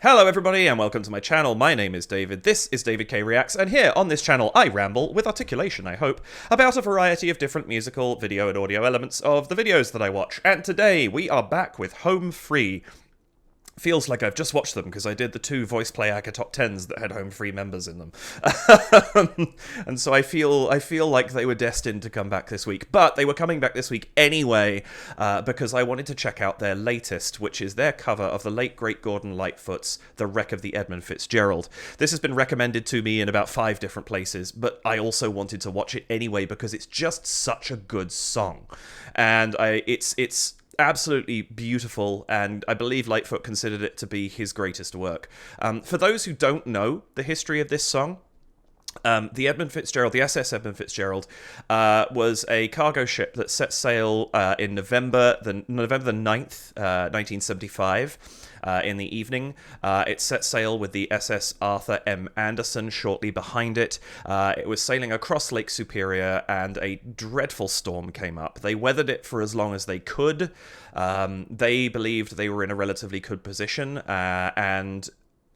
Hello everybody and welcome to my channel. My name is David, this is David K Reacts, and here on this channel I ramble, with articulation I hope, about a variety of different musical, video and audio elements of the videos that I watch. And today we are back with Home Free. Feels like I've just watched them because I did the two Voice Play Hacker Top 10s that had Home Free members in them. And so I feel like they were destined to come back this week. But they were coming back this week anyway, because I wanted to check out their latest, which is their cover of the late great Gordon Lightfoot's The Wreck of the Edmund Fitzgerald. This has been recommended to me in about 5 different places, but I also wanted to watch it anyway because it's just such a good song. And it's absolutely beautiful, and I believe Lightfoot considered it to be his greatest work. For those who don't know the history of this song, the Edmund Fitzgerald, the SS Edmund Fitzgerald, was a cargo ship that set sail in November the 9th, 1975. In the evening. It set sail with the SS Arthur M. Anderson shortly behind it. It was sailing across Lake Superior and a dreadful storm came up. They weathered it for as long as they could. They believed they were in a relatively good position, and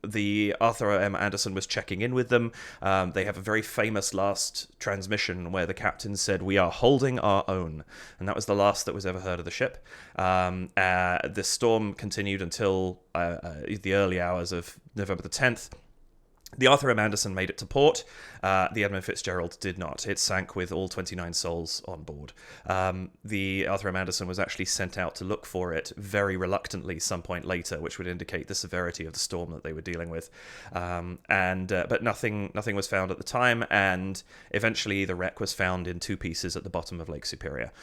the Arthur M. Anderson was checking in with them. They have a very famous last transmission where the captain said, "We are holding our own." And that was the last that was ever heard of the ship. The storm continued until the early hours of November the 10th. The Arthur M. Anderson made it to port. The Edmund Fitzgerald did not. It sank with all 29 souls on board. The Arthur M. Anderson was actually sent out to look for it very reluctantly some point later, which would indicate the severity of the storm that they were dealing with. But nothing was found at the time, and eventually the wreck was found in 2 pieces at the bottom of Lake Superior.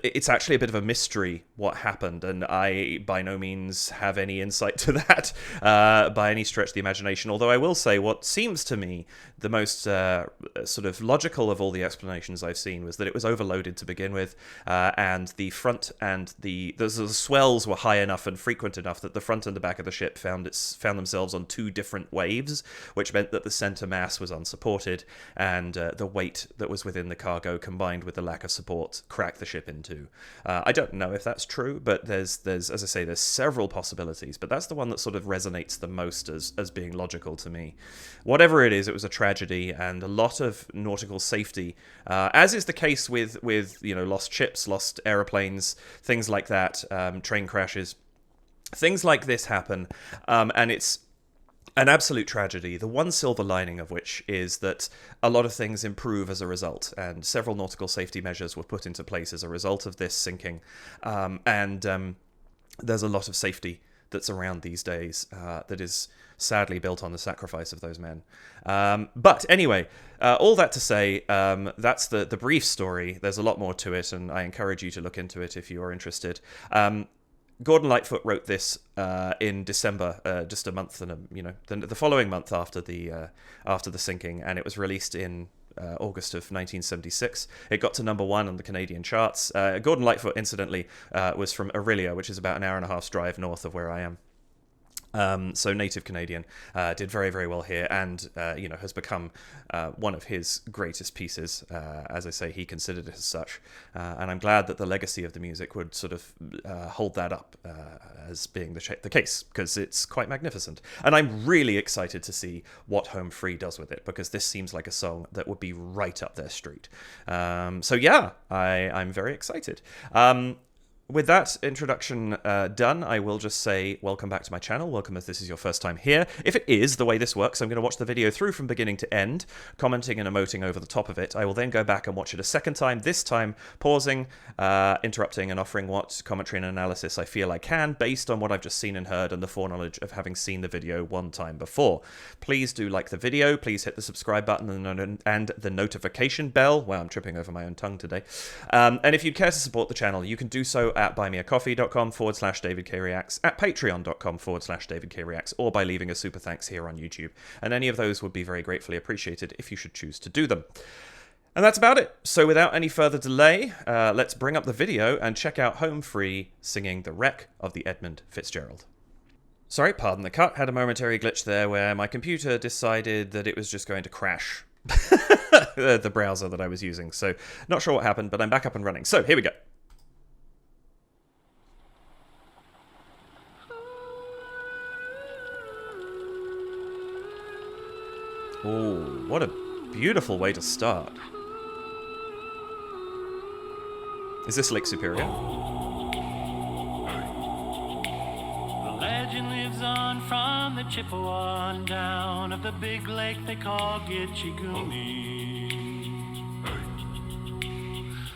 It's actually a bit of a mystery what happened, and I by no means have any insight to that by any stretch of the imagination, although I will say what seems to me the most sort of logical of all the explanations I've seen was that it was overloaded to begin with, and the front and the swells were high enough and frequent enough that the front and the back of the ship found themselves on 2 different waves, which meant that the center mass was unsupported, and the weight that was within the cargo combined with the lack of support cracked the ship in 2. I don't know if that's true, but there's as I say, there's several possibilities, but that's the one that sort of resonates the most as being logical to me. Whatever it is, it was a tragedy, and a lot of nautical safety, as is the case with lost ships, lost aeroplanes, things like that, train crashes, things like this happen, and it's an absolute tragedy, the one silver lining of which is that a lot of things improve as a result, and several nautical safety measures were put into place as a result of this sinking, and there's a lot of safety that's around these days that is sadly built on the sacrifice of those men. But anyway, all that to say, that's the brief story. There's a lot more to it, and I encourage you to look into it if you are interested. Gordon Lightfoot wrote this in December, just a month and the following month after the sinking, and it was released in August of 1976. It got to #1 on the Canadian charts. Gordon Lightfoot, incidentally, was from Orillia, which is about an hour and a half's drive north of where I am. So native Canadian, did very, very well here, and has become one of his greatest pieces. As I say, he considered it as such, and I'm glad that the legacy of the music would sort of hold that up as being the case, because it's quite magnificent. And I'm really excited to see what Home Free does with it, because this seems like a song that would be right up their street. So yeah, I'm very excited. With that introduction done, I will just say welcome back to my channel. Welcome if this is your first time here. If it is, the way this works, I'm going to watch the video through from beginning to end, commenting and emoting over the top of it. I will then go back and watch it a second time, this time pausing, interrupting, and offering what commentary and analysis I feel I can, based on what I've just seen and heard and the foreknowledge of having seen the video one time before. Please do like the video, please hit the subscribe button and the notification bell. Wow, I'm tripping over my own tongue today. And if you'd care to support the channel, you can do so at buymeacoffee.com/DavidKReacts, at patreon.com/DavidKReacts, or by leaving a super thanks here on YouTube. And any of those would be very gratefully appreciated if you should choose to do them. And that's about it. So without any further delay, let's bring up the video and check out Home Free singing The Wreck of the Edmund Fitzgerald. Sorry, pardon the cut. Had a momentary glitch there where my computer decided that it was just going to crash the browser that I was using. So not sure what happened, but I'm back up and running. So here we go. Oh, what a beautiful way to start. Is this Lake Superior? The legend lives on from the Chippewa on down of the big lake they call Gitchigumi.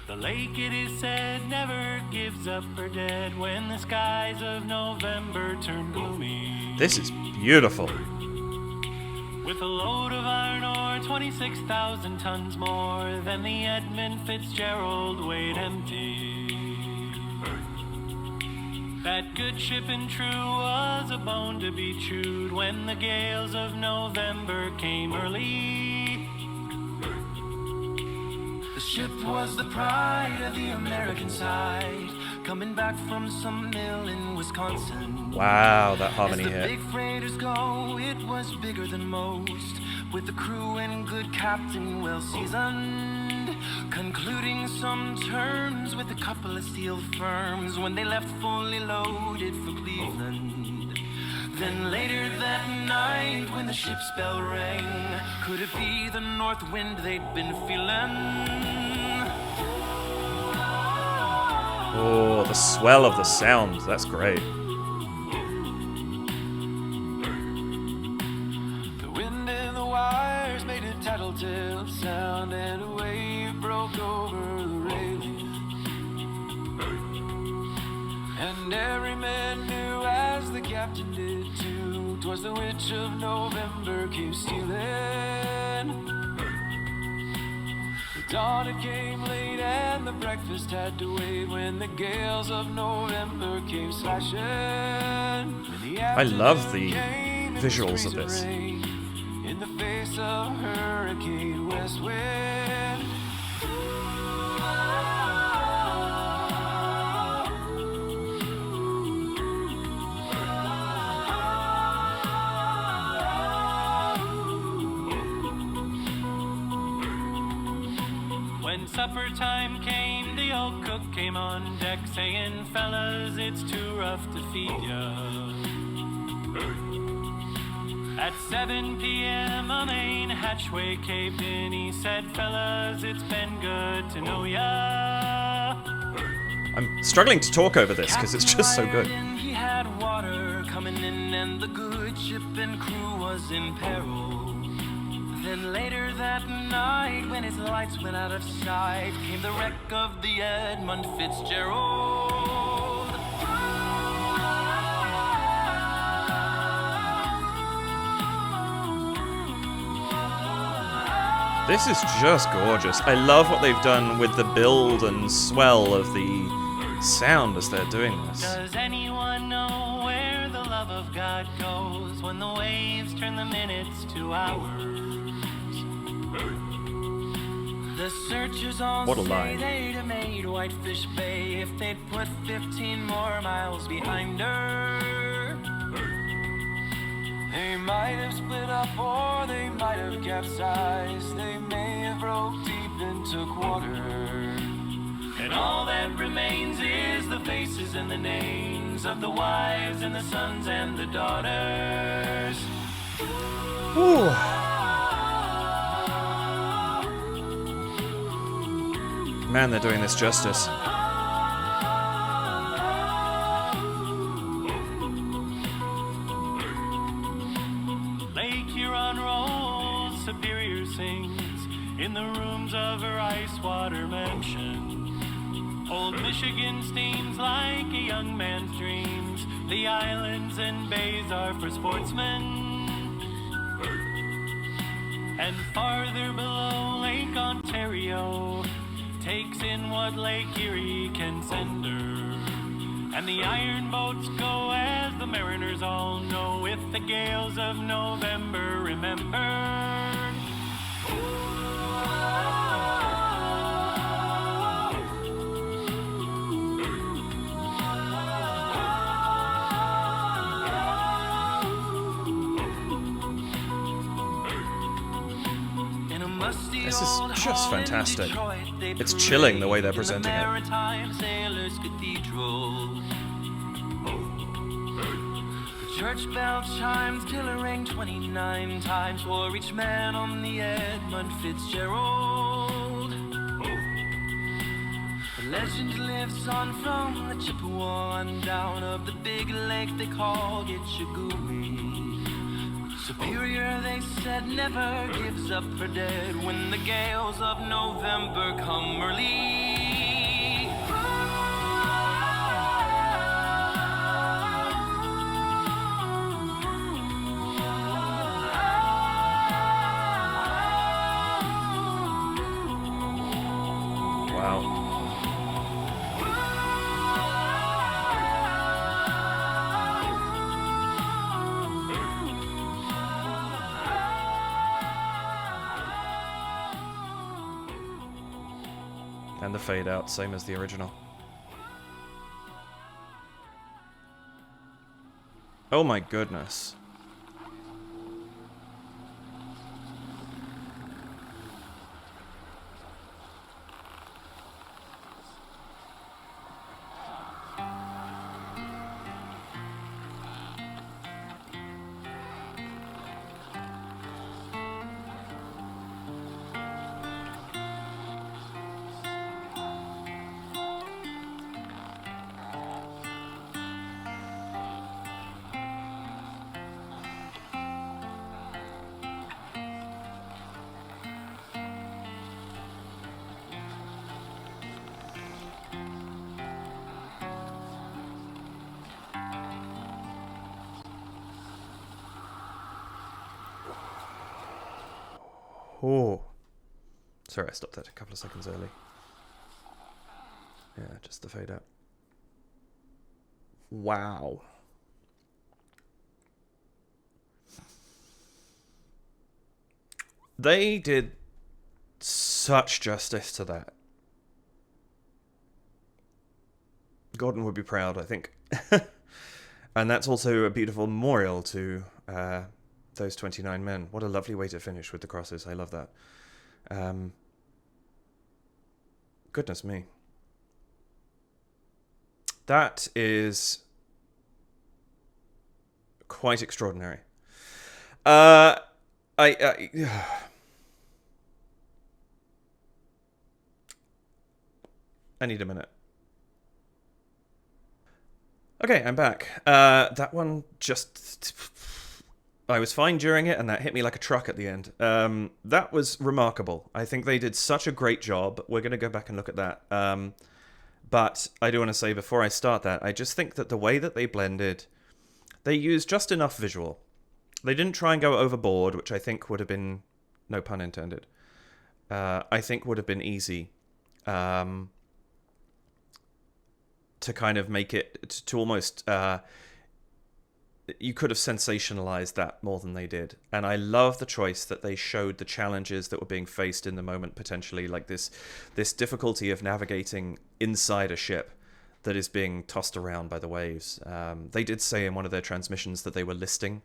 The lake, it is said, never gives up her dead when the skies of November turn gloomy. This is beautiful. With a load of iron ore, 26,000 tons more than the Edmund Fitzgerald weighed empty. That good ship and true was a bone to be chewed when the gales of November came early. The ship was the pride of the American side, coming back from some mill in Wisconsin. Wow, that harmony here. As the big freighters go, it was bigger than most, with the crew and good captain well seasoned, concluding some terms with a couple of steel firms when they left fully loaded for Cleveland. Then later that night when the ship's bell rang, could it be the north wind they'd been feeling? Oh, the swell of the sound. That's great. The wind in the wires made a tattletale sound, and a wave broke over the railing. And every man knew, as the captain did too, 'twas the witch of November came stealing. The dawn, it came late, and the breakfast had to wait when the gales of November came slashing. I love the visuals of this. In the face of hurricane west wind. When supper time came, the old cook came on deck saying, "Fellas, it's too rough to feed ya." At 7 p.m. a main hatchway caved in. He said, "Fellas, it's been good to know ya." I'm struggling to talk over this because it's just so good. He had water coming in, and the good ship and crew was in peril. Then later that night, when his lights went out of sight, came the wreck of the Edmund Fitzgerald. This is just gorgeous. I love what they've done with the build and swell of the sound as they're doing this. Does anyone know where the love of God goes when the waves turn the minutes to hours? The searchers all What a say line. they'd have made Whitefish Bay if they'd put 15 more miles behind her. They might have split up, or they might have capsized. They may have broke deep and took water. And all that remains is the faces and the names of the wives and the sons and the daughters. Ooh. Man, they're doing this justice. Lake Huron rolls, Superior sings in the rooms of her ice water mansion. Old Michigan steams like a young man's dreams. The islands and bays are for sportsmen. And farther below, Lake Ontario takes in what Lake Erie can send her. And the iron boats go, as the mariners all know, with the gales of November remembered. This is just fantastic. It's chilling the way they're presenting it. church bell chimes till it rang 29 times for each man on the Edmund Fitzgerald. The legend lives on from the Chippewa and down of the big lake they called Itchigumi. Superior, they said, never gives up her dead when the gales of November come early. Wow. And the fade out, same as the original. Oh my goodness. Oh. Sorry, I stopped that a couple of seconds early. Yeah, just the fade out. Wow. They did such justice to that. Gordon would be proud, I think. And that's also a beautiful memorial to those 29 men. What a lovely way to finish with the crosses. I love that. Goodness me. That is quite extraordinary. I need a minute. Okay, I'm back. That one just... I was fine during it, and that hit me like a truck at the end. That was remarkable. I think they did such a great job. We're going to go back and look at that. But I do want to say, before I start that, I just think that the way that they blended, they used just enough visual. They didn't try and go overboard, which I think would have been, no pun intended, I think would have been easy. To kind of make it to almost you could have sensationalized that more than they did. And I love the choice that they showed the challenges that were being faced in the moment, potentially, like this difficulty of navigating inside a ship that is being tossed around by the waves. They did say in one of their transmissions that they were listing,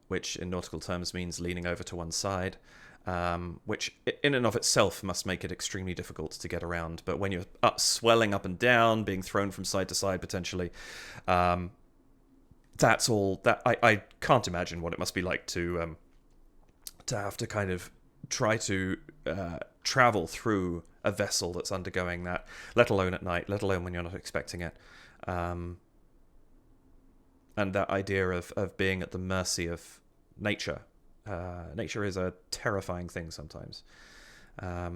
which in nautical terms means leaning over to one side. Which in and of itself must make it extremely difficult to get around. But when you're swelling up and down, being thrown from side to side potentially, that's all that I can't imagine what it must be like to have to kind of try to travel through a vessel that's undergoing that, let alone at night, let alone when you're not expecting it. And that idea of being at the mercy of nature. Nature is a terrifying thing sometimes. I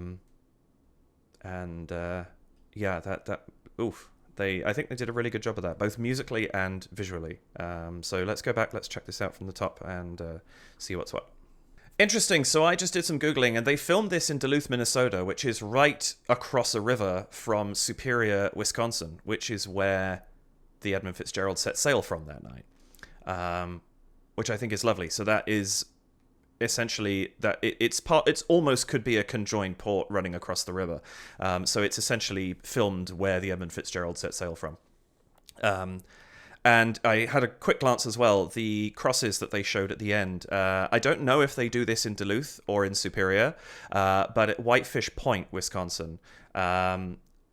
think they did a really good job of that, both musically and visually. So let's go back, let's check this out from the top and see what's what. Interesting, so I just did some Googling, and they filmed this in Duluth, Minnesota, which is right across a river from Superior, Wisconsin, which is where the Edmund Fitzgerald set sail from that night, which I think is lovely. So that is essentially that it's almost could be a conjoined port running across the river. So it's essentially filmed where the Edmund Fitzgerald set sail from. And I had a quick glance as well. The crosses that they showed at the end, I don't know if they do this in Duluth or in Superior, but at Whitefish Point, Wisconsin,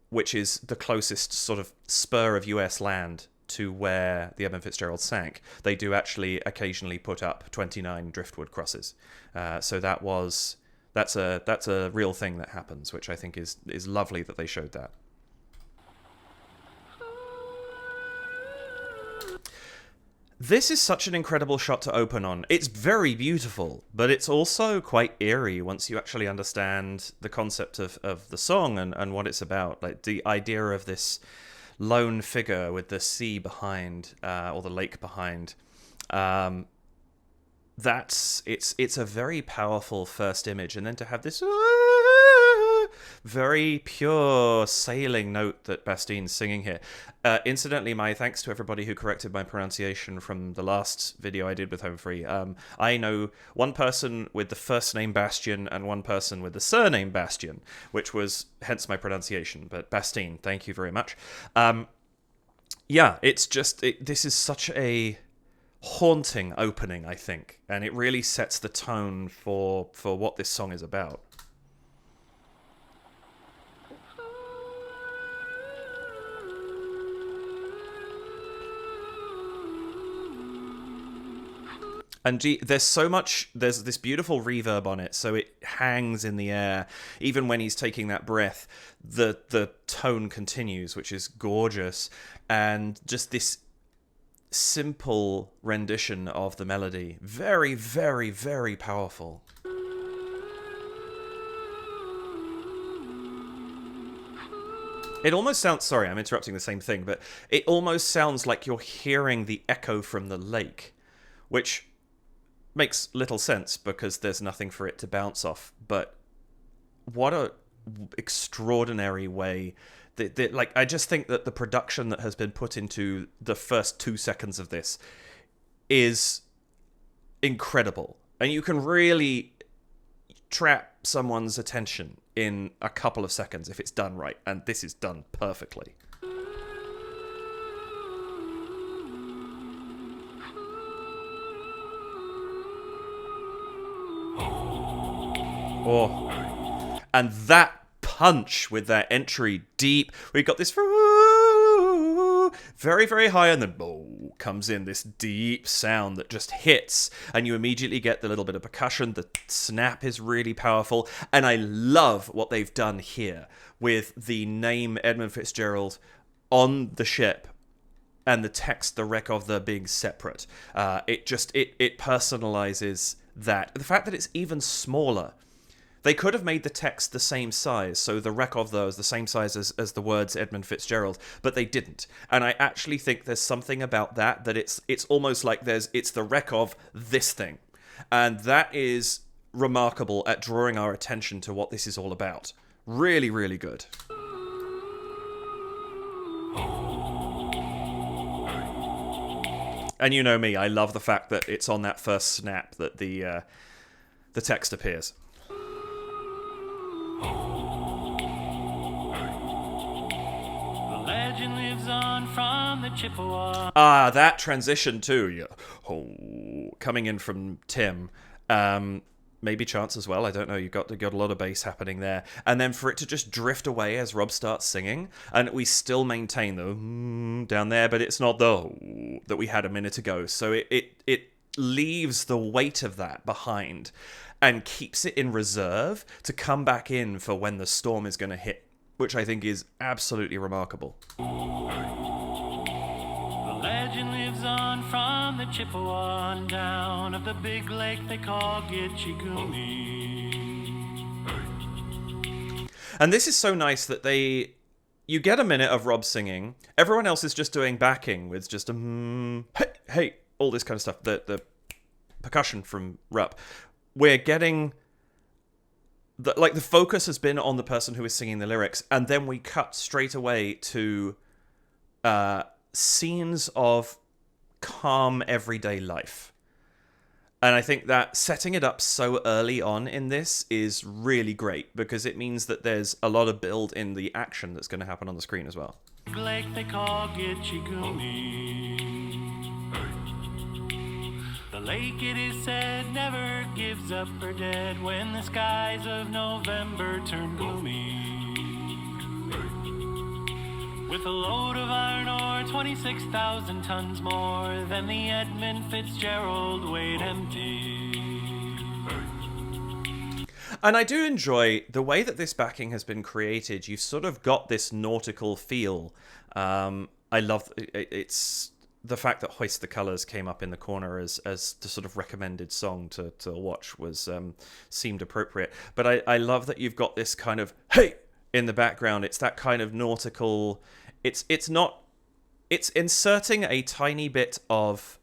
which is the closest sort of spur of US land to where the Edmund Fitzgerald sank, they do actually occasionally put up 29 driftwood crosses. So that's a real thing that happens, which I think is lovely that they showed that. This is such an incredible shot to open on. It's very beautiful, but it's also quite eerie once you actually understand the concept of the song and what it's about. Like the idea of this lone figure with the sea behind, or the lake behind. It's a very powerful first image, and then to have this very pure sailing note that Bastien's singing here. Incidentally, my thanks to everybody who corrected my pronunciation from the last video I did with Home Free. I know one person with the first name Bastien and one person with the surname Bastien, which was hence my pronunciation. But Bastien, thank you very much. Yeah, it's just this is such a haunting opening, I think, and it really sets the tone for what this song is about. And there's this beautiful reverb on it, so it hangs in the air. Even when he's taking that breath, the tone continues, which is gorgeous. And just this simple rendition of the melody. Very, very, very powerful. It almost sounds... Sorry, I'm interrupting the same thing, but it almost sounds like you're hearing the echo from the lake, which makes little sense because there's nothing for it to bounce off. But what a extraordinary way like, I just think that the production that has been put into the first 2 seconds of this is incredible, and you can really trap someone's attention in a couple of seconds if it's done right, and this is done perfectly. Oh, and that punch with that entry deep. We've got this very, very high, and then comes in this deep sound that just hits, and you immediately get the little bit of percussion. The snap is really powerful, and I love what they've done here with the name Edmund Fitzgerald on the ship and the text, the wreck of the, being separate. It personalizes that. The fact that it's even smaller. They could have made the text the same size, so the wreck of those the same size as the words Edmund Fitzgerald, but they didn't. And I actually think there's something about that it's almost like it's the wreck of this thing. And that is remarkable at drawing our attention to what this is all about. Really, really good. And you know me, I love the fact that it's on that first snap that the text appears. Legend lives on from the Chippewa. That transition too. Yeah. Coming in from Tim. Maybe Chance as well. I don't know. You got a lot of bass happening there, and then for it to just drift away as Rob starts singing, and we still maintain the down there, but it's not the that we had a minute ago. So it leaves the weight of that behind, and keeps it in reserve to come back in for when the storm is going to hit, which I think is absolutely remarkable. The legend lives on from the Chippewa and down of the big lake they call Gitchigumi. And this is so nice that you get a minute of Rob singing. Everyone else is just doing backing with just hey, all this kind of stuff. The percussion from Rupp. We're getting the focus has been on the person who is singing the lyrics, and then we cut straight away to scenes of calm everyday life. And I think that setting it up so early on in this is really great, because it means that there's a lot of build in the action that's going to happen on the screen as well. Lake they call Gitchigumi. The lake, it is said, never gives up her dead when the skies of November turn gloomy. With a load of iron ore, 26,000 tons more than the Edmund Fitzgerald weighed empty. And I do enjoy the way that this backing has been created. You've sort of got this nautical feel. I love it's the fact that Hoist the Colours came up in the corner as the sort of recommended song to watch was seemed appropriate. But I love that you've got this kind of hey in the background. It's that kind of nautical. It's inserting a tiny bit of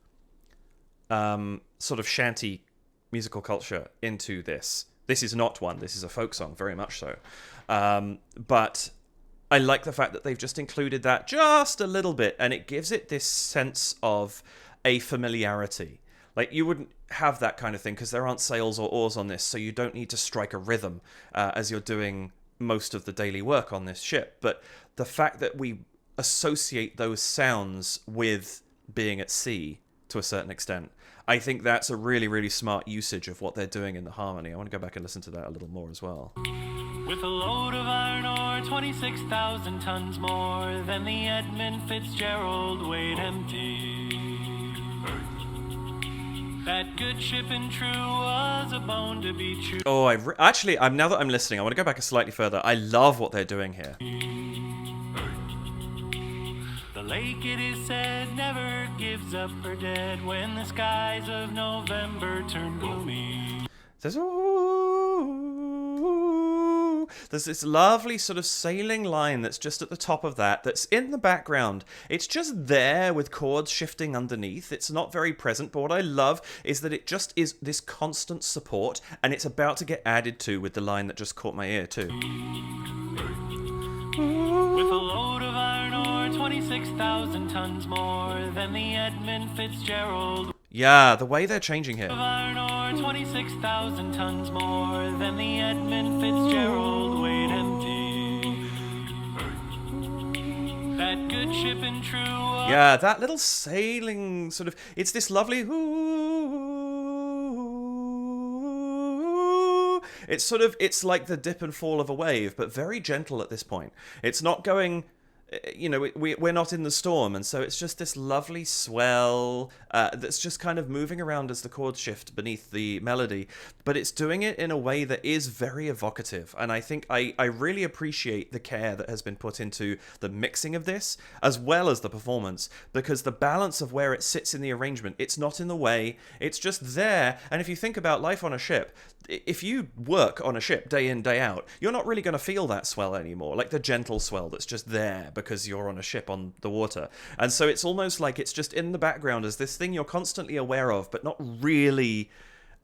sort of shanty musical culture into this. This is not one. This is a folk song, very much so. But I like the fact that they've just included that just a little bit, and it gives it this sense of a familiarity. Like, you wouldn't have that kind of thing because there aren't sails or oars on this, so you don't need to strike a rhythm as you're doing most of the daily work on this ship. But the fact that we associate those sounds with being at sea to a certain extent, I think that's a really, really smart usage of what they're doing in the harmony. I want to go back and listen to that a little more as well. With a load of iron ore, 26,000 tons more than the Edmund Fitzgerald weighed empty. That good ship and true was a bone to be chewed. Oh, actually, now that I'm listening, I want to go back slightly further. I love what they're doing here. The lake, it is said, never gives up her dead when the skies of November turn gloomy. There's this lovely sort of sailing line that's just at the top of that's in the background. It's just there with chords shifting underneath. It's not very present, but what I love is that it just is this constant support, and it's about to get added to with the line that just caught my ear too. With a load of iron ore, 26,000 tons more than the Edmund Fitzgerald. Yeah, the way they're changing here. Of iron ore, 26,000 tons more than the Edmund Fitzgerald weighed empty. That good ship and true. Yeah, that little sailing sort of, it's this lovely it's sort of, it's like the dip and fall of a wave, but very gentle at this point. It's not going, you know, we're not in the storm, and so it's just this lovely swell that's just kind of moving around as the chords shift beneath the melody, but it's doing it in a way that is very evocative, and I think I really appreciate the care that has been put into the mixing of this, as well as the performance, because the balance of where it sits in the arrangement, it's not in the way, it's just there, and if you think about life on a ship, if you work on a ship day in, day out, you're not really going to feel that swell anymore, like the gentle swell that's just there because you're on a ship on the water. And so it's almost like it's just in the background as this thing you're constantly aware of, but not really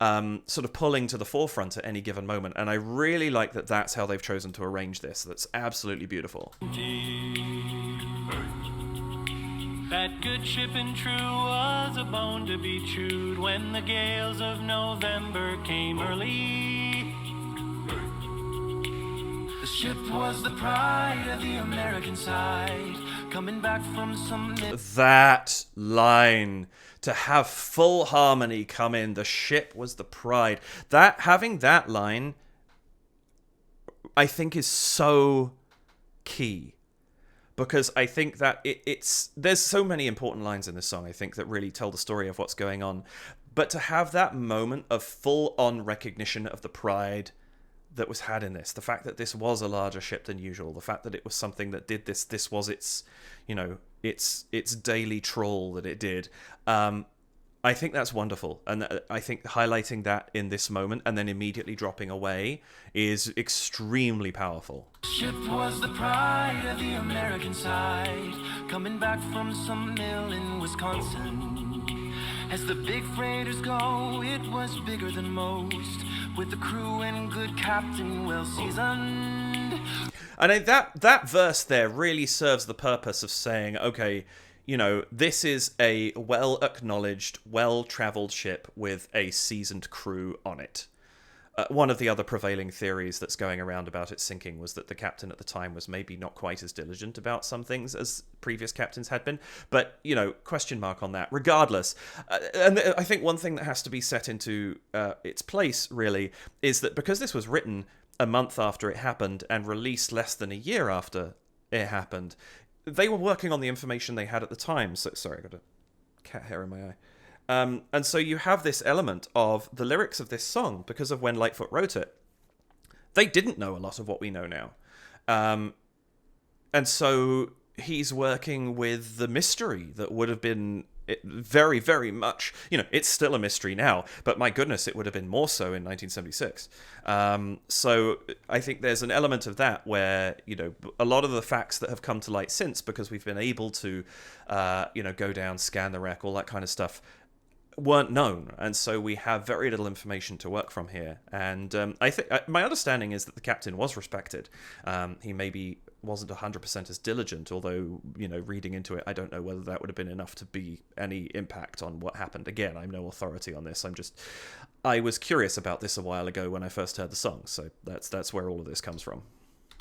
sort of pulling to the forefront at any given moment. And I really like that that's how they've chosen to arrange this. That's absolutely beautiful. That good ship and true was a bone to be chewed when the gales of November came early. The ship was the pride of the American side, coming back from some... That line, to have full harmony come in, the ship was the pride. That, having that line, I think is so key. Because I think that there's so many important lines in this song, I think, that really tell the story of what's going on. But to have that moment of full-on recognition of the pride that was had in this, the fact that this was a larger ship than usual, the fact that it was something that did this was its, you know, its daily trawl that it did. I think that's wonderful, and I think highlighting that in this moment and then immediately dropping away is extremely powerful. Ship was the pride of the American side, coming back from some mill in Wisconsin. As the big freighters go, it was bigger than most, with the crew and good captain well seasoned. And that verse there really serves the purpose of saying, okay, you know, this is a well-acknowledged, well-travelled ship with a seasoned crew on it. One of the other prevailing theories that's going around about it sinking was that the captain at the time was maybe not quite as diligent about some things as previous captains had been. But, you know, question mark on that. Regardless, and I think one thing that has to be set into its place, really, is that because this was written a month after it happened and released less than a year after it happened, they were working on the information they had at the time. So sorry, I got a cat hair in my eye. And so you have this element of the lyrics of this song, because of when Lightfoot wrote it. They didn't know a lot of what we know now. And so he's working with the mystery that would have been very, very much, it's still a mystery now, but my goodness, it would have been more so in 1976. So I think there's an element of that where, a lot of the facts that have come to light since, because we've been able to, go down, scan the wreck, all that kind of stuff, weren't known, and so we have very little information to work from here. And I think my understanding is that the captain was respected. He maybe wasn't 100% as diligent, although reading into it, I don't know whether that would have been enough to be any impact on what happened. Again, I'm no authority on this. I was curious about this a while ago when I first heard the song, so that's where all of this comes from.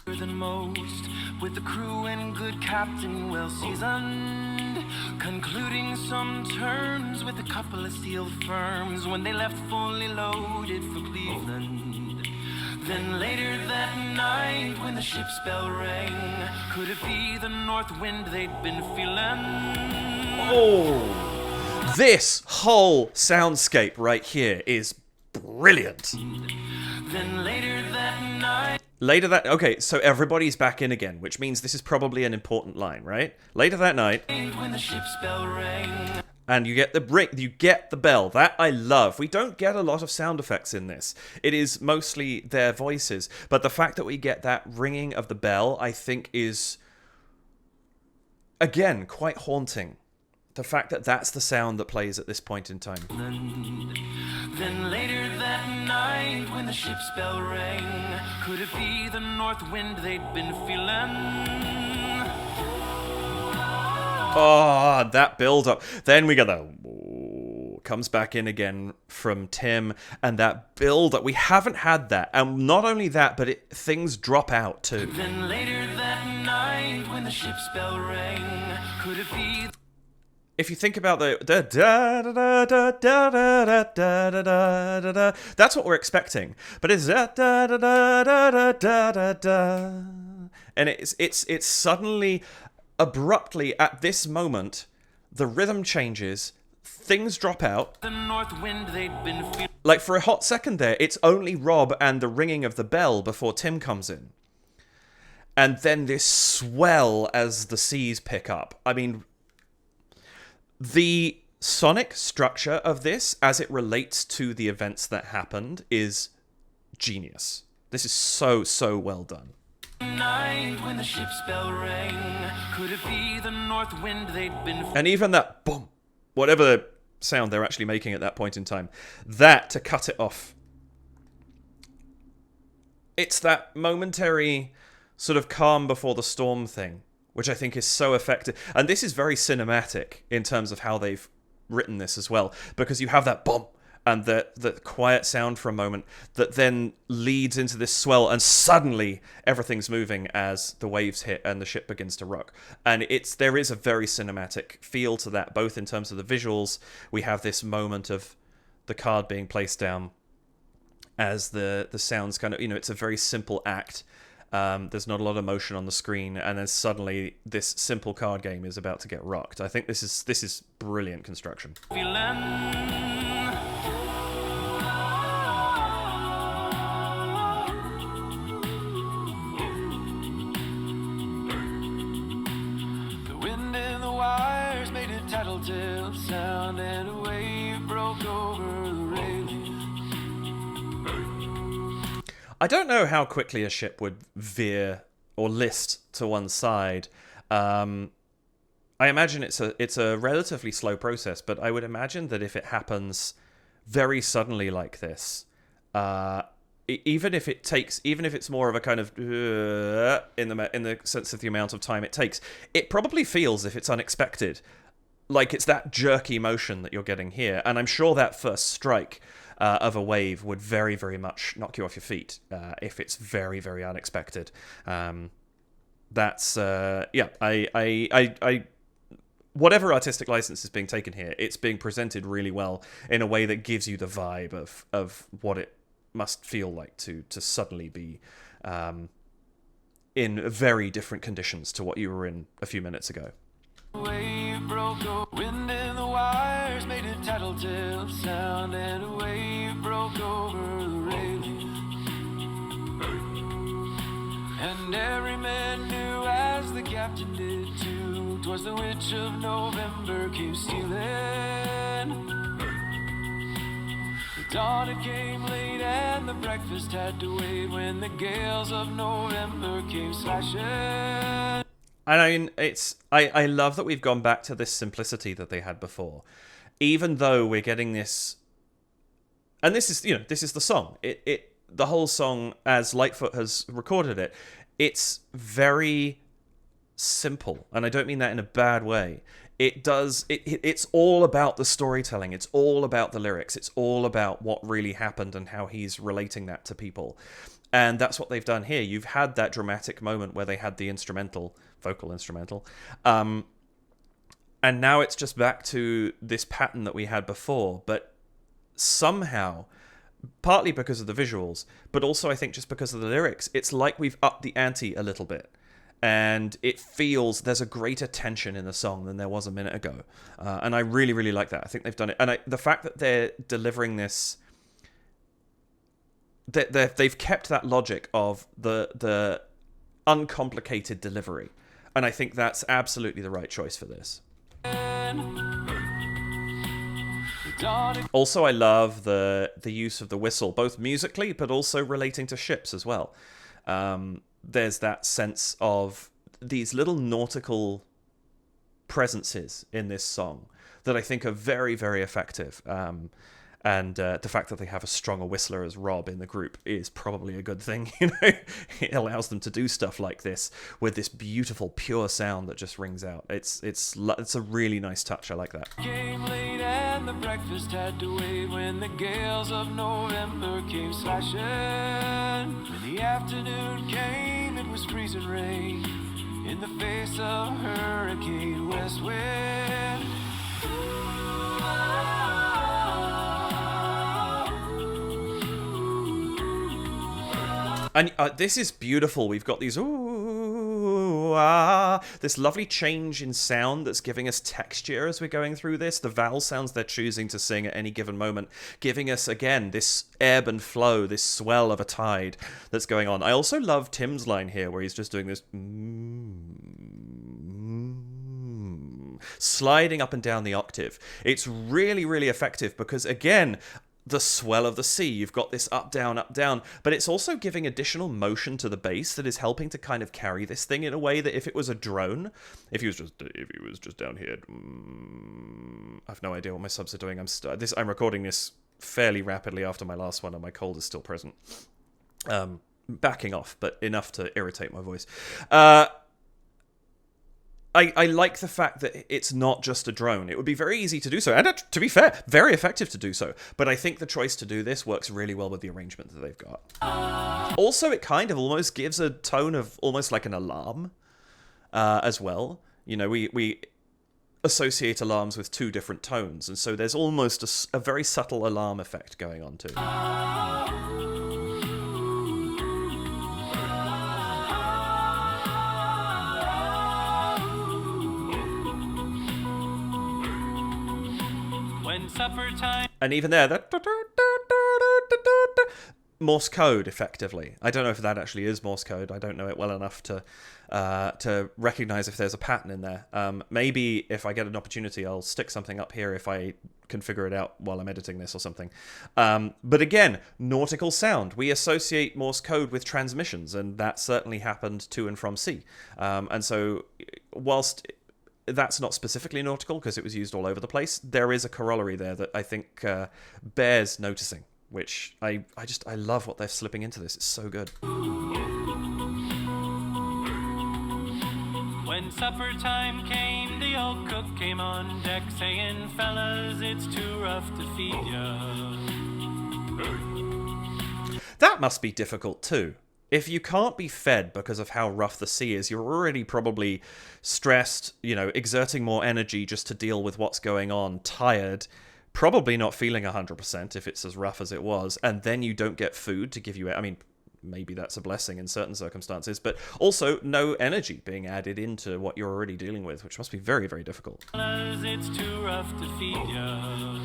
Than most, with the crew and good captain well seasoned, concluding some terms with a couple of steel firms when they left fully loaded for Cleveland. Then later that night when the ship's bell rang, could it be the north wind they'd been feeling? Oh, this whole soundscape right here is brilliant. Then later that night. Okay, so everybody's back in again, which means this is probably an important line, right? Later that night, when the ship's bell rang, and you get the bell. That I love. We don't get a lot of sound effects in this. It is mostly their voices, but the fact that we get that ringing of the bell, I think, is again quite haunting. The fact that that's the sound that plays at this point in time. Then later that night when the ship's bell rang, could it be the north wind they'd been feeling? Oh, that build up. Then we get the comes back in again from Tim, and that build up. We haven't had that, and not only that, but things drop out too. Then later that night when the ship's bell rang, could it be? If you think about the da da da da da da da da da da da, that's what we're expecting. But it's da da da da da da da da, and it's suddenly, abruptly at this moment, the rhythm changes, things drop out. The north wind they'd been like for a hot second there, it's only Rob and the ringing of the bell before Tim comes in, and then this swell as the seas pick up. I mean. The sonic structure of this, as it relates to the events that happened, is genius. This is so well done. Night when the ship's bell rang, could it be the north wind they'd been? And even that boom, whatever sound they're actually making at that point in time, that to cut it off. It's that momentary sort of calm before the storm thing, which I think is so effective. And this is very cinematic in terms of how they've written this as well, because you have that boom and the quiet sound for a moment that then leads into this swell, and suddenly everything's moving as the waves hit and the ship begins to rock. And there is a very cinematic feel to that, both in terms of the visuals. We have this moment of the card being placed down as the sounds kind of, it's a very simple act. There's not a lot of motion on the screen, and then suddenly this simple card game is about to get rocked. I think this is brilliant construction. The wind in the wires made a tattletale sound, and a wave broke over the railing. I don't know how quickly a ship would veer or list to one side. I imagine it's a relatively slow process, but I would imagine that if it happens very suddenly like this, even if it's more of a kind of in the sense of the amount of time it takes, it probably feels if it's unexpected, like it's that jerky motion that you're getting here. And I'm sure that first strike of a wave would very, very much knock you off your feet if it's very, very unexpected. Whatever artistic license is being taken here, it's being presented really well in a way that gives you the vibe of what it must feel like to suddenly be in very different conditions to what you were in a few minutes ago. Wave broke over, wind in the wires made a tattletale sound, and a wave broke over the railing. And every man knew, as the captain did too, 'twas the witch of November came stealing. The dawn it came late, and the breakfast had to wait, when the gales of November came slashing. And I mean, I love that we've gone back to this simplicity that they had before, even though we're getting this, and this is the song. The whole song, as Lightfoot has recorded it, it's very simple, and I don't mean that in a bad way. It's all about the storytelling. It's all about the lyrics. It's all about what really happened and how he's relating that to people. And that's what they've done here. You've had that dramatic moment where they had the vocal instrumental. And now it's just back to this pattern that we had before. But somehow, partly because of the visuals, but also I think just because of the lyrics, it's like we've upped the ante a little bit. And it feels there's a greater tension in the song than there was a minute ago. And I really, really like that. I think they've done it. And the fact that they're delivering this, they've kept that logic of the uncomplicated delivery. And I think that's absolutely the right choice for this. Also, I love the use of the whistle, both musically, but also relating to ships as well. There's that sense of these little nautical presences in this song that I think are very, very effective. And the fact that they have as strong a whistler as Rob in the group is probably a good thing. It allows them to do stuff like this with this beautiful, pure sound that just rings out. It's a really nice touch. I like that. Came late, and the breakfast had to wait, when the gales of November came slashing. When the afternoon came, it was freezing rain in the face of hurricane west wind. And this is beautiful. We've got these this lovely change in sound that's giving us texture as we're going through this. The vowel sounds they're choosing to sing at any given moment, giving us, again, this ebb and flow, this swell of a tide that's going on. I also love Tim's line here where he's just doing this sliding up and down the octave. It's really, really effective because, again, the swell of the sea, you've got this up, down, but it's also giving additional motion to the bass that is helping to kind of carry this thing in a way that if it was a drone, if he was just down here, I've no idea what my subs are doing. I'm recording this fairly rapidly after my last one, and my cold is still present. Backing off, but enough to irritate my voice. I like the fact that it's not just a drone. It would be very easy to do so, and to be fair, very effective to do so. But I think the choice to do this works really well with the arrangement that they've got. Also, it kind of almost gives a tone of almost like an alarm as well. We associate alarms with two different tones, and so there's almost a very subtle alarm effect going on too. Supper time. And even there, that Morse code, effectively. I don't know if that actually is Morse code. I don't know it well enough to recognize if there's a pattern in there. Maybe if I get an opportunity, I'll stick something up here if I can figure it out while I'm editing this or something. But again, nautical sound. We associate Morse code with transmissions, and that certainly happened to and from sea. And so, whilst that's not specifically nautical because it was used all over the place, there is a corollary there that I think bears noticing, which I love what they're slipping into this. It's so good. When supper time came, the old cook came on deck saying, "Fellas, it's too rough to feed ya." That must be difficult too. If you can't be fed because of how rough the sea is, you're already probably stressed, exerting more energy just to deal with what's going on, tired, probably not feeling 100% if it's as rough as it was, and then you don't get food to give you... maybe that's a blessing in certain circumstances, but also no energy being added into what you're already dealing with, which must be very, very difficult. It's too rough to feed ya.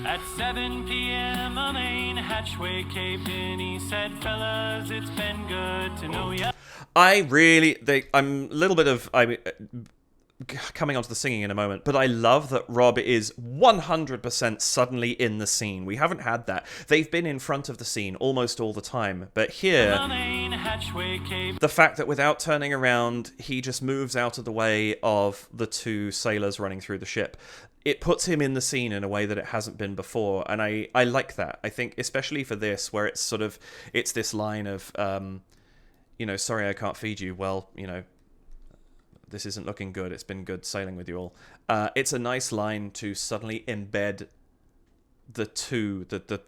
At 7 p.m. a main hatchway caved in. He said, fellas, it's been good to know ya. I'm a little bit of... coming onto the singing in a moment, but I love that Rob is 100% suddenly in the scene. We haven't had that. They've been in front of the scene almost all the time, but here, the fact that without turning around, he just moves out of the way of the two sailors running through the ship, it puts him in the scene in a way that it hasn't been before, and I like that. I think, especially for this, where it's sort of, it's this line of, sorry I can't feed you, well, this isn't looking good. It's been good sailing with you all. It's a nice line to suddenly embed the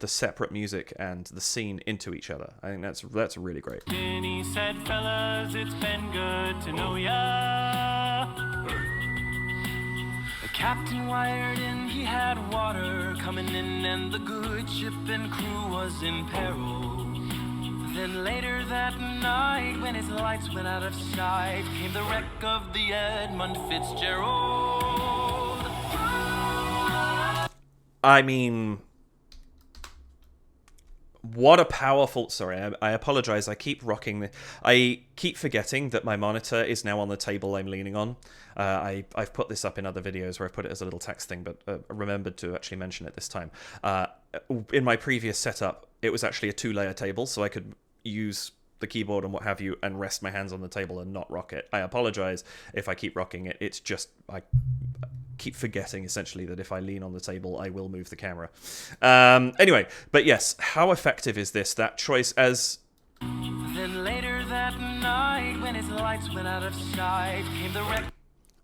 separate music and the scene into each other. I think that's really great. And he said, fellas, it's been good to know ya. The captain wired in, he had water coming in, and the good ship and crew was in peril. Then later that night, when his lights went out of sight, came the wreck of the Edmund Fitzgerald. I mean, what a powerful... Sorry, I apologize. I keep rocking... I keep forgetting that my monitor is now on the table I'm leaning on. I've put this up in other videos where I've put it as a little text thing, but remembered to actually mention it this time. In my previous setup, it was actually a 2-layer table, so I could use the keyboard and what have you and rest my hands on the table and not rock it. I apologize if I keep rocking it. It's just I keep forgetting essentially that if I lean on the table I will move the camera. Anyway, but yes, how effective is this? That choice as... Then later that night, when his lights went out of sight, came the wreck.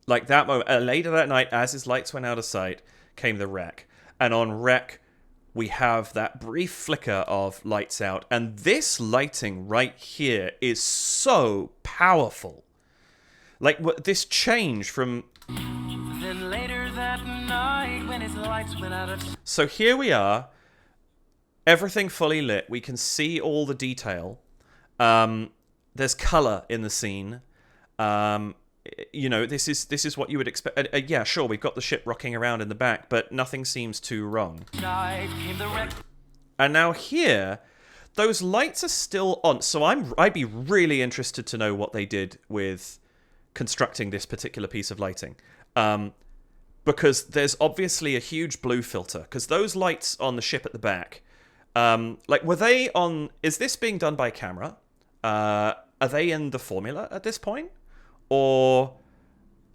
Like that moment, later that night, as his lights went out of sight, came the wreck. And on wreck, we have that brief flicker of lights out. And this lighting right here is so powerful. Like, this change from... Then later that night, when his lights went out of... So here we are. Everything fully lit. We can see all the detail. There's color in the scene. This is what you would expect. Yeah, sure, we've got the ship rocking around in the back, but nothing seems too wrong. And now here, those lights are still on. So I'd be really interested to know what they did with constructing this particular piece of lighting. Because there's obviously a huge blue filter. Because those lights on the ship at the back, were they on... Is this being done by camera? Are they in the formula at this point? Or,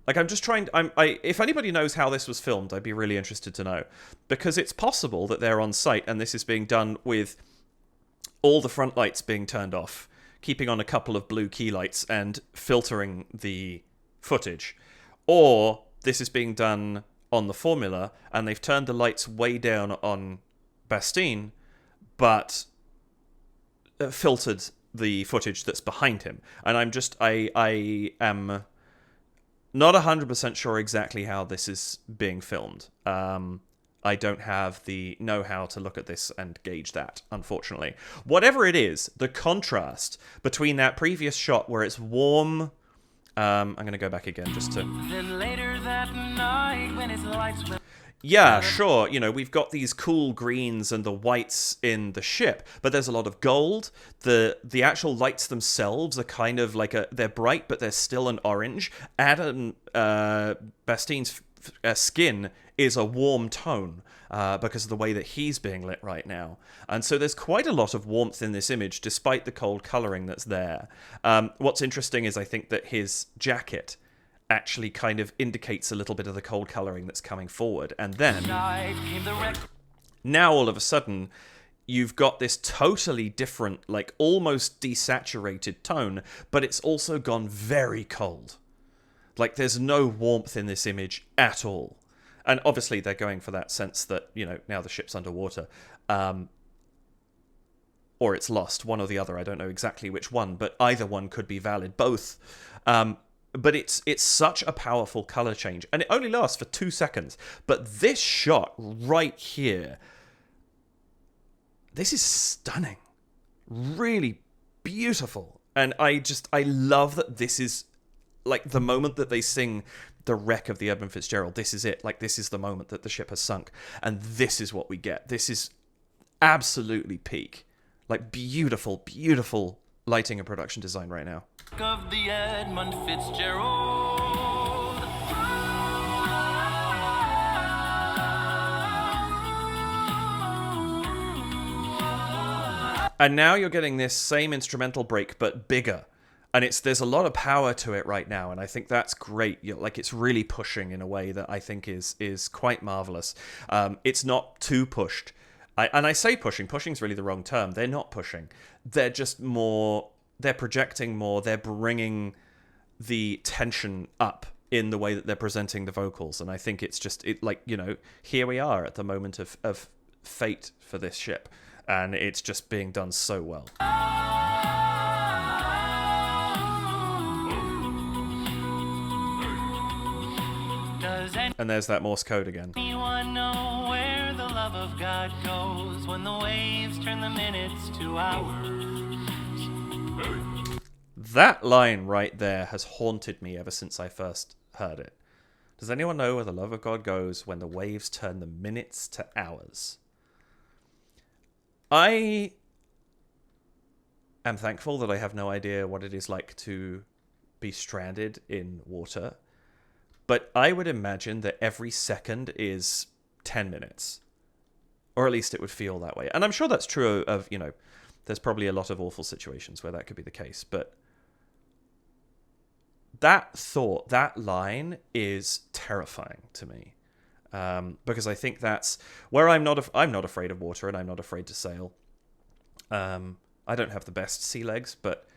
I'm just trying... if anybody knows how this was filmed, I'd be really interested to know. Because it's possible that they're on site and this is being done with all the front lights being turned off, keeping on a couple of blue key lights and filtering the footage. Or this is being done on the formula and they've turned the lights way down on Bastien, but filtered the footage that's behind him. And I am not 100% sure exactly how this is being filmed. I don't have the know-how to look at this and gauge that, unfortunately. Whatever it is, the contrast between that previous shot where it's warm... I'm going to go back again just to... Then later that night, when his lights went... Yeah, sure, we've got these cool greens and the whites in the ship, but there's a lot of gold. The actual lights themselves are kind of like they're bright, but they're still an orange. Bastien's skin is a warm tone because of the way that he's being lit right now. And so there's quite a lot of warmth in this image, despite the cold coloring that's there. What's interesting is I think that his jacket actually kind of indicates a little bit of the cold coloring that's coming forward. And then, now all of a sudden, you've got this totally different, almost desaturated tone, but it's also gone very cold. There's no warmth in this image at all. And obviously they're going for that sense that, now the ship's underwater. Or it's lost, one or the other. I don't know exactly which one, but either one could be valid. Both. But it's such a powerful color change, and it only lasts for 2 seconds. But this shot right here, this is stunning, really beautiful. And I love that this is, like, the moment that they sing the wreck of the Edmund Fitzgerald. This is it. Like, this is the moment that the ship has sunk. And this is what we get. This is absolutely peak. Like, beautiful, beautiful lighting and production design right now. Of the Edmund Fitzgerald. And now you're getting this same instrumental break, but bigger. And there's a lot of power to it right now, and I think that's great. Like, it's really pushing in a way that I think is quite marvelous. It's not too pushed. And I say pushing's really the wrong term. They're not pushing. They're just more, they're projecting more, they're bringing the tension up in the way that they're presenting the vocals. And I think it's just, like, you know, here we are at the moment of fate for this ship. And it's just being done so well. And there's that Morse code again. Anyone know where the love of God goes when the waves turn the minutes to hours? That line right there has haunted me ever since I first heard it. Does anyone know where the love of God goes when the waves turn the minutes to hours? I am thankful that I have no idea what it is like to be stranded in water. But I would imagine that every second is 10 minutes. Or at least it would feel that way. And I'm sure that's true of, you know, there's probably a lot of awful situations where that could be the case. But that thought, that line is terrifying to me. Because I think that's where I'm not afraid of water, and I'm not afraid to sail. I don't have the best sea legs, but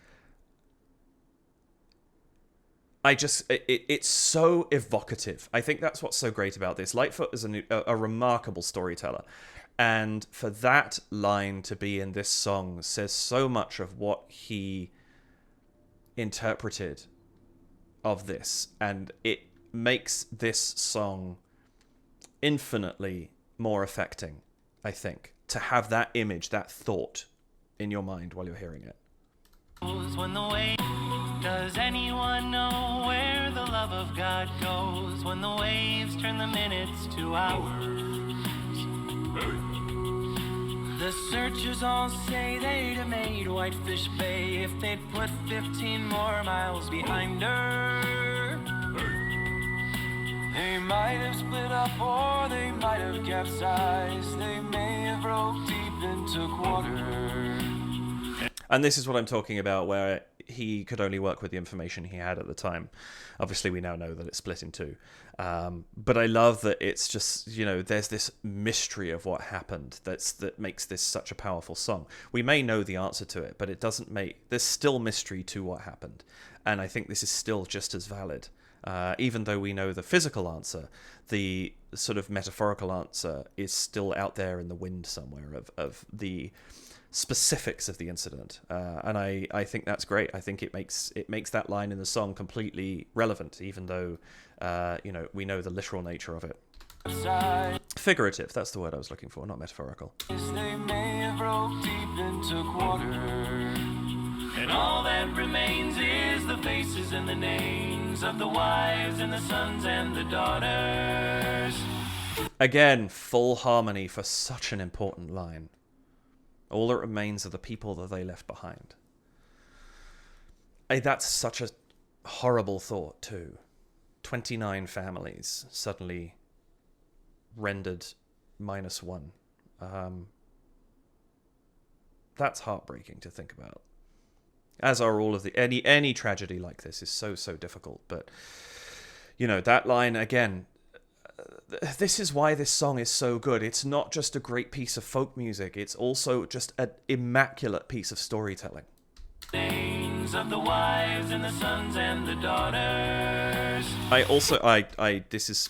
it's so evocative. I think that's what's so great about this. Lightfoot is a remarkable storyteller. And for that line to be in this song says so much of what he interpreted of this. And it makes this song infinitely more affecting, I think, to have that image, that thought in your mind while you're hearing it. Does anyone know where the love of God goes when the waves turn the minutes to hours? The searchers all say they'd have made Whitefish Bay if they'd put 15 more miles behind her. They might have split up or they might have capsized. They may have broke deep into quarter. And this is what I'm talking about, where he could only work with the information he had at the time. Obviously, we now know that it's split in two. But I love that it's just, you know, there's this mystery of what happened that makes this such a powerful song. We may know the answer to it, but it doesn't make... There's still mystery to what happened. And I think this is still just as valid. Even though we know the physical answer, the sort of metaphorical answer is still out there in the wind somewhere of the specifics of the incident, and I think that's great. I think it makes that line in the song completely relevant, even though you know, we know the literal nature of it. Figurative, that's the word I was looking for, not metaphorical. They may have broke deep into quarter, and all that remains is the faces and the names of the wives and the sons and the daughters. Again, full harmony for such an important line. All that remains are the people that they left behind. That's such a horrible thought, too. 29 families suddenly rendered -1. That's heartbreaking to think about. As are all of the... Any tragedy like this is so difficult. But, you know, that line, again... This is why this song is so good. It's not just a great piece of folk music. It's also just an immaculate piece of storytelling. Names of the wives and the sons and the daughters. This is...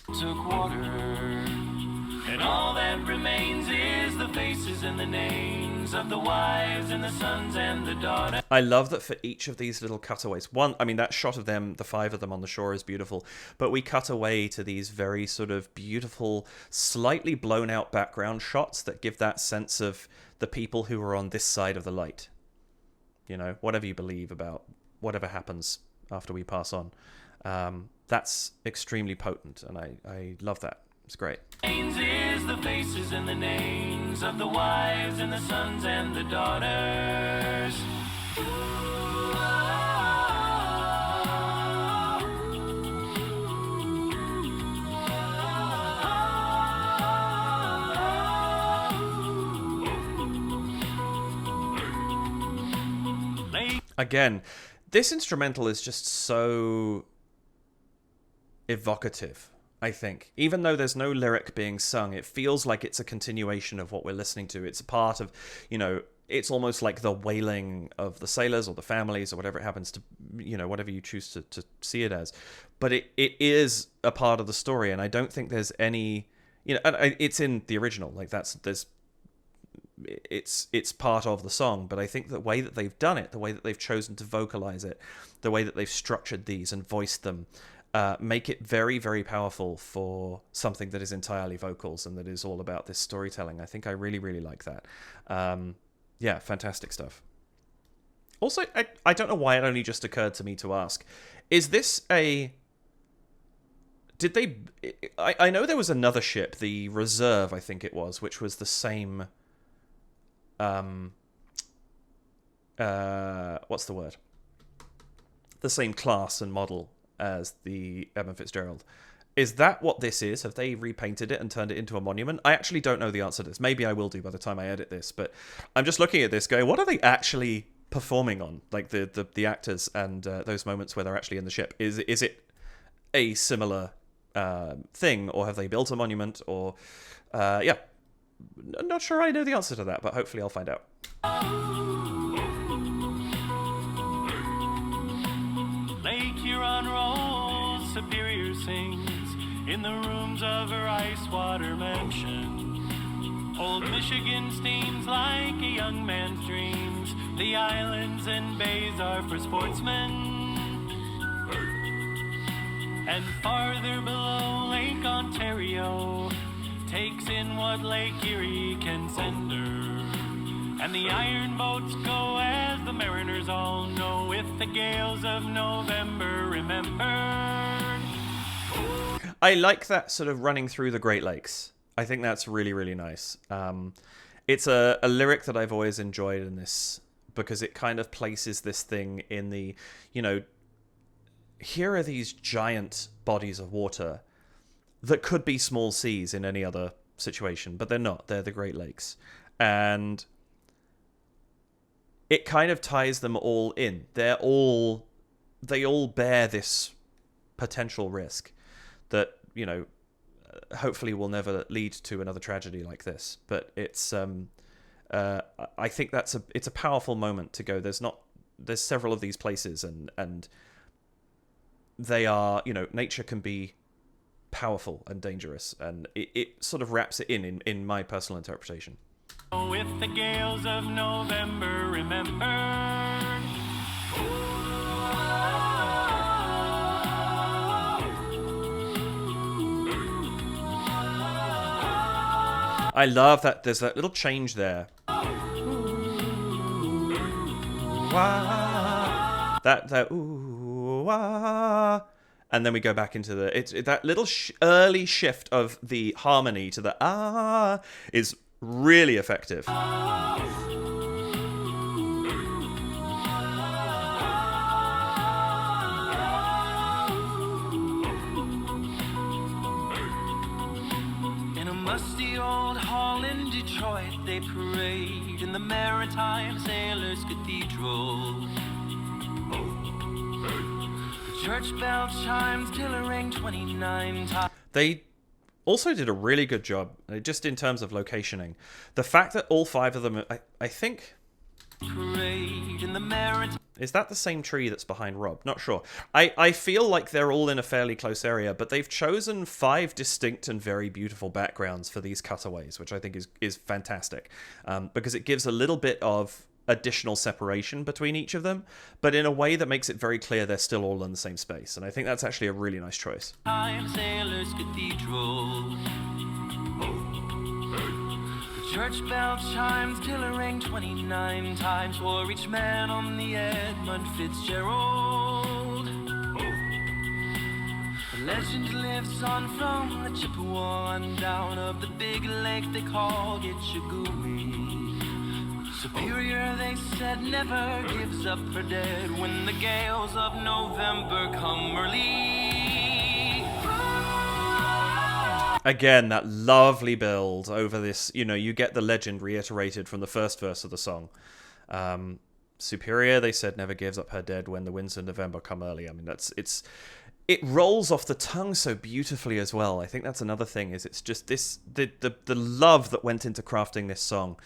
And all that that remains is the faces and the names of the wives and the sons and the daughters. I love that for each of these little cutaways. One, I mean, that shot of them, the 5 of them on the shore is beautiful, but we cut away to these very sort of beautiful, slightly blown out background shots that give that sense of the people who are on this side of the light. You know, whatever you believe about whatever happens after we pass on. That's extremely potent, and I love that. It's great. Is the faces and the names of the wives and the sons and the daughters. Again, this instrumental is just so evocative, I think. Even though there's no lyric being sung, it feels like it's a continuation of what we're listening to. It's a part of, you know, it's almost like the wailing of the sailors or the families or whatever it happens to, you know, whatever you choose to see it as. But it is a part of the story, and I don't think there's any, you know, and it's in the original, like it's part of the song, but I think the way that they've done it, the way that they've chosen to vocalize it, the way that they've structured these and voiced them, make it very, very powerful for something that is entirely vocals and that is all about this storytelling. I think I really, really like that. Yeah, fantastic stuff. Also, I don't know why it only just occurred to me to ask, is this a... Did they... I know there was another ship, the Reserve, I think it was, which was the same... what's the word? The same class and model as the Edmund Fitzgerald. Is that what this is? Have they repainted it and turned it into a monument? I actually don't know the answer to this. Maybe I will do by the time I edit this, but I'm just looking at this going, what are they actually performing on? Like the actors and those moments where they're actually in the ship. Is it a similar thing, or have they built a monument? Or yeah, I'm not sure I know the answer to that, but hopefully I'll find out. Lake Huron rolls, Superior sings in the rooms of her ice water mansion. Old Michigan steams like a young man's dreams. The islands and bays are for sportsmen. And farther below, Lake Ontario takes in what Lake Erie can send her. And the iron boats go, as the mariners all know, with the gales of November remembered. I like that sort of running through the Great Lakes. I think that's really, really nice. It's a lyric that I've always enjoyed in this, because it kind of places this thing in the, you know, here are these giant bodies of water that could be small seas in any other situation, but they're not. They're the Great Lakes. And it kind of ties them all in. They all bear this potential risk that, you know, hopefully will never lead to another tragedy like this. But it's I think it's a powerful moment to go. There's several of these places, and they are, you know, nature can be powerful and dangerous, and it sort of wraps it in my personal interpretation. With the gales of November remembered. I love that there's that little change there. That ooh, wah. And then we go back into that little early shift of the harmony to the ah is really effective. In a musty old hall in Detroit, they parade in the Maritime Sailors Cathedral. Church bell chimes till a ring 29 times. They also did a really good job, just in terms of locationing. The fact that all 5 of them, I think, Parade in the merit. Is that the same tree that's behind Rob? Not sure. I feel like they're all in a fairly close area, but they've chosen 5 distinct and very beautiful backgrounds for these cutaways, which I think is fantastic, because it gives a little bit of additional separation between each of them, but in a way that makes it very clear they're still all in the same space, and I think that's actually a really nice choice. I'm Sailor's Cathedral. Church bell chimes till it rang 29 times for each man on the Edmund Fitzgerald. The legend lives on from the Chippewa and down of the big lake they call Gitchagumi. Superior, they said, never gives up her dead when the gales of November come early. Again, that lovely build over this, you get the legend reiterated from the first verse of the song. Superior, they said, never gives up her dead when the winds of November come early. I mean, it rolls off the tongue so beautifully as well. I think that's another thing, is it's just the love that went into crafting this song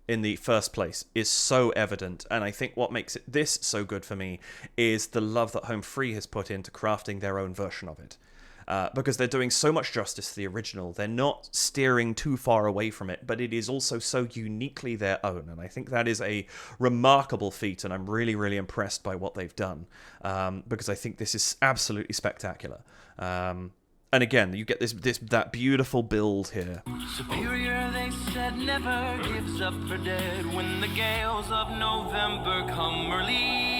in the first place is so evident, and I think what makes this so good for me is the love that Home Free has put into crafting their own version of it. Because they're doing so much justice to the original. They're not steering too far away from it, but it is also so uniquely their own. And I think that is a remarkable feat, and I'm really, really impressed by what they've done, because I think this is absolutely spectacular. And again, you get that beautiful build here. Superior, they said, never gives up her dead when the gales of November come early.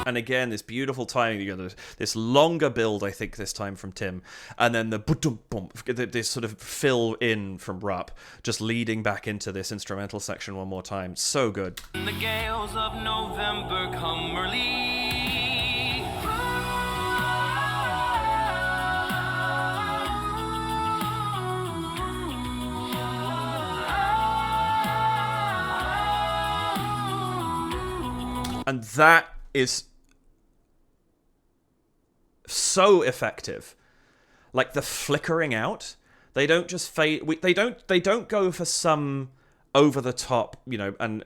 And again, this beautiful timing. You got this longer build, I think, this time from Tim, and then the this sort of fill in from Rupp, just leading back into this instrumental section one more time. So good. The gales of November come early. And that is so effective. Like the flickering out, they don't just fade. They don't go for some over the top, and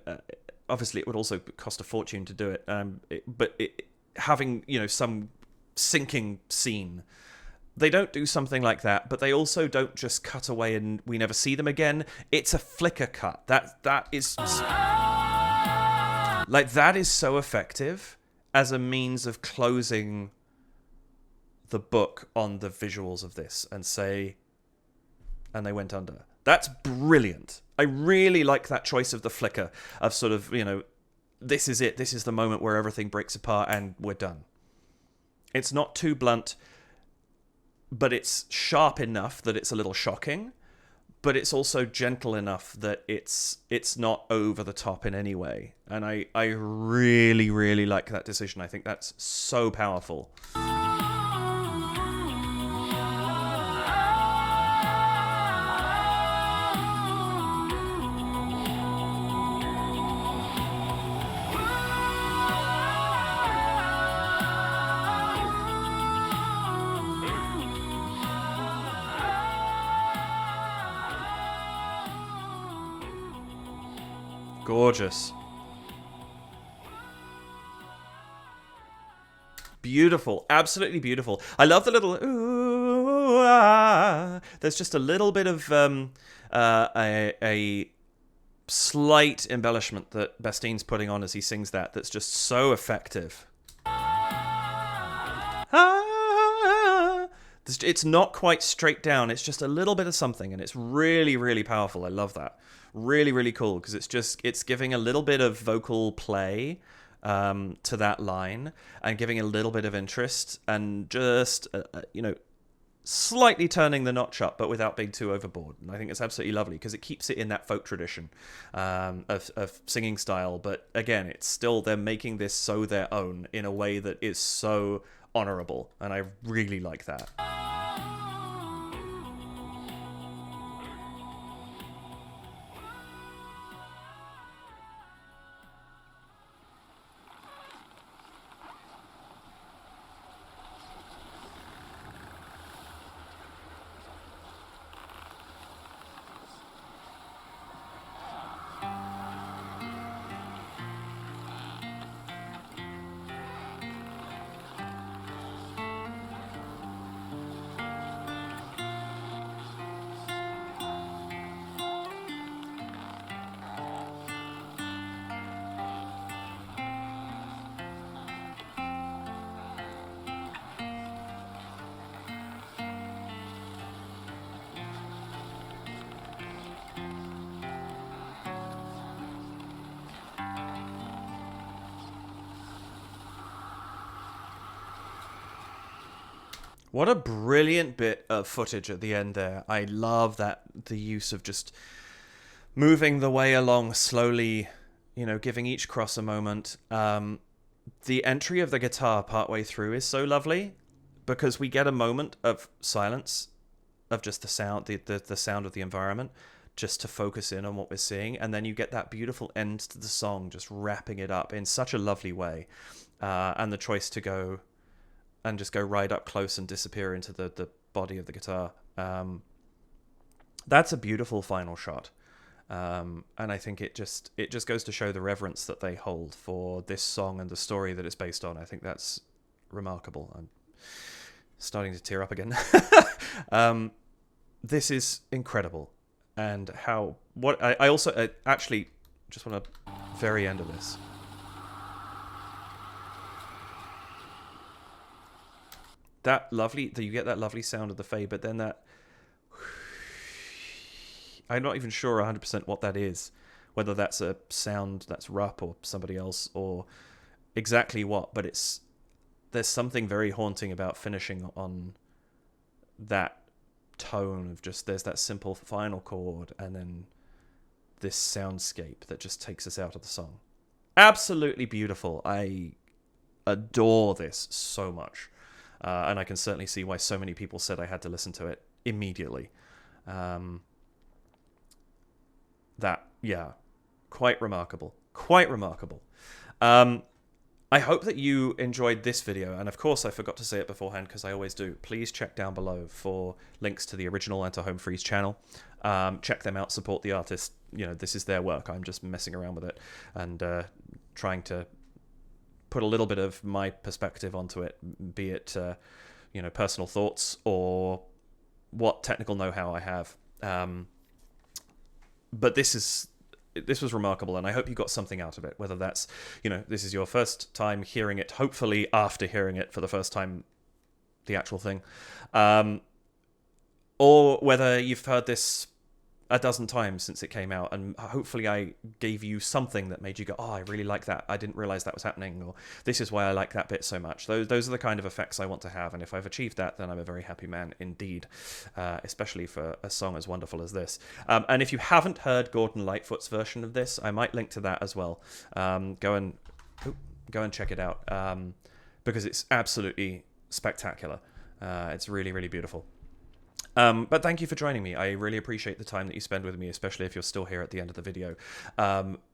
obviously it would also cost a fortune to do it. But having some sinking scene, they don't do something like that. But they also don't just cut away and we never see them again. It's a flicker cut. That is so effective as a means of closing the book on the visuals of this and they went under. That's brilliant. I really like that choice of the flicker of sort of, this is it. This is the moment where everything breaks apart and we're done. It's not too blunt, but it's sharp enough that it's a little shocking, but it's also gentle enough that it's not over the top in any way. And I really, really like that decision. I think that's so powerful. Gorgeous. Beautiful. Absolutely beautiful. I love the little ooh, ah. There's just a little bit of a slight embellishment that Bastien's putting on as he sings that's just so effective. It's not quite straight down. It's just a little bit of something, and it's really, really powerful. I love that. Really, really cool, because it's giving a little bit of vocal play to that line and giving a little bit of interest and just, slightly turning the notch up, but without being too overboard. And I think it's absolutely lovely because it keeps it in that folk tradition of singing style. But again, it's still, they're making this so their own in a way that is so honorable. And I really like that. What a brilliant bit of footage at the end there. I love that, the use of just moving the way along slowly, giving each cross a moment. The entry of the guitar partway through is so lovely because we get a moment of silence, of just the sound, the sound of the environment, just to focus in on what we're seeing. And then you get that beautiful end to the song, just wrapping it up in such a lovely way. And the choice to go and just go right up close and disappear into the body of the guitar. That's a beautiful final shot. And I think it just goes to show the reverence that they hold for this song and the story that it's based on. I think that's remarkable. I'm starting to tear up again. This is incredible. And I also actually just want to very end of this. You get that lovely sound of the fade, but then that, I'm not even sure 100% what that is, whether that's a sound that's Rupp or somebody else or exactly what, but there's something very haunting about finishing on that tone of just, there's that simple final chord and then this soundscape that just takes us out of the song. Absolutely beautiful. I adore this so much. And I can certainly see why so many people said I had to listen to it immediately. Quite remarkable. Quite remarkable. I hope that you enjoyed this video. And of course, I forgot to say it beforehand because I always do. Please check down below for links to the original Enter Home Freeze channel. Check them out, support the artist. This is their work. I'm just messing around with it and trying to put a little bit of my perspective onto it, be it personal thoughts or what technical know-how I have. But this was remarkable, and I hope you got something out of it, whether that's this is your first time hearing it, hopefully after hearing it for the first time, the actual thing, or whether you've heard this a dozen times since it came out, and hopefully I gave you something that made you go, oh, I really like that, I didn't realize that was happening, or this is why I like that bit so much. Those are the kind of effects I want to have, and if I've achieved that, then I'm a very happy man indeed, especially for a song as wonderful as this. And if you haven't heard Gordon Lightfoot's version of this, I might link to that as well. Go and check it out, because it's absolutely spectacular. It's really, really beautiful. But thank you for joining me. I really appreciate the time that you spend with me, especially if you're still here at the end of the video.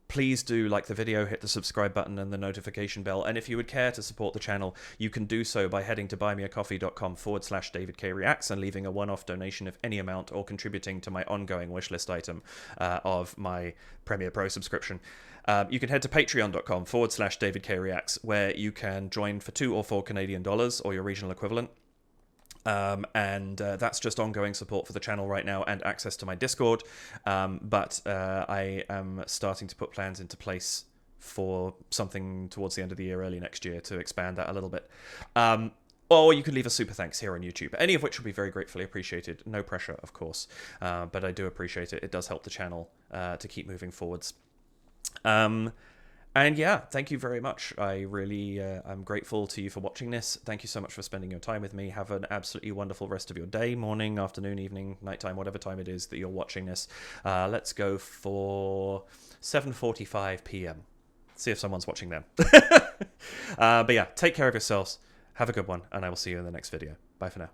Please do like the video, hit the subscribe button and the notification bell. And if you would care to support the channel, you can do so by heading to buymeacoffee.com/DavidKReacts and leaving a one-off donation of any amount or contributing to my ongoing wishlist item of my Premiere Pro subscription. You can head to patreon.com/DavidKReacts, where you can join for $2 or $4 Canadian or your regional equivalent. And that's just ongoing support for the channel right now and access to my Discord. But I am starting to put plans into place for something towards the end of the year, early next year, to expand that a little bit. Or you can leave a super thanks here on YouTube, any of which would be very gratefully appreciated. No pressure, of course, but I do appreciate it. It does help the channel to keep moving forwards. And yeah, thank you very much. I really I'm grateful to you for watching this. Thank you so much for spending your time with me. Have an absolutely wonderful rest of your day, morning, afternoon, evening, nighttime, whatever time it is that you're watching this. Let's go for 7:45 p.m. See if someone's watching then. But yeah, take care of yourselves. Have a good one, and I will see you in the next video. Bye for now.